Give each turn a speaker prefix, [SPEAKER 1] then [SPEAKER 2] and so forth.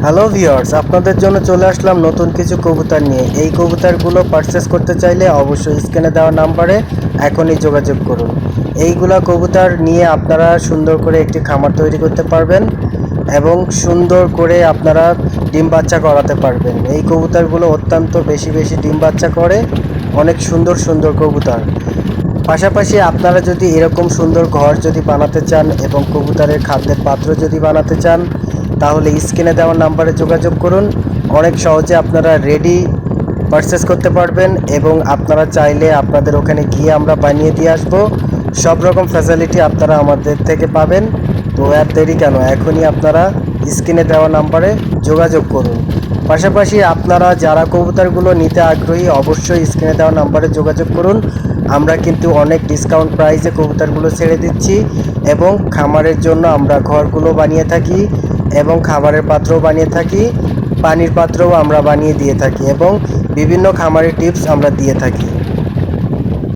[SPEAKER 1] Hello viewers, আপনাদের জন্য চলে আসলাম নতুন কিছু কবুতর নিয়ে। এই কবুতরগুলো পারচেস করতে চাইলে অবশ্যই স্ক্রিনে দেওয়া নাম্বারে এখনই যোগাযোগ করুন। এইগুলা কবুতর নিয়ে আপনারা সুন্দর করে একটি খামার তৈরি করতে পারবেন এবং সুন্দর করে আপনারা ডিম বাচ্চা করাতে পারবেন। এই কবুতরগুলো অত্যন্ত বেশি বেশি ডিম বাচ্চা করে, অনেক সুন্দর সুন্দর কবুতর। পাশাপাশি আপনারা যদি এরকম সুন্দর ঘর যদি বানাতে চান এবং কবুতরের খাদ্যের পাত্র যদি বানাতে চান, তাহলে স্ক্রিনে দেওয়া নাম্বারে যোগাযোগ করুন। অনেক সহজে আপনারা রেডি পারচেস করতে পারবেন এবং আপনারা চাইলে আপনাদের ওখানে গিয়ে আমরা বানিয়ে দিয়ে আসবো। সব রকম ফ্যাসিলিটি আপনারা আমাদের থেকে পাবেন। তো আর দেরি কেন, এখনই আপনারা স্ক্রিনে দেওয়া নাম্বারে যোগাযোগ করুন। পাশাপাশি আপনারা যারা কবুতরগুলো নিতে আগ্রহী অবশ্যই স্ক্রিনে দেওয়া নাম্বারে যোগাযোগ করুন। আমরা কিন্তু অনেক ডিসকাউন্ট প্রাইসে কবুতরগুলো ছেড়ে দিচ্ছি এবং খামারের জন্য আমরা ঘরগুলো বানিয়ে থাকি এবং খাবারের পাত্রও বানিয়ে থাকি, পানির পাত্রও আমরা বানিয়ে দিয়ে থাকি এবং বিভিন্ন খামারের টিপস আমরা দিয়ে থাকি।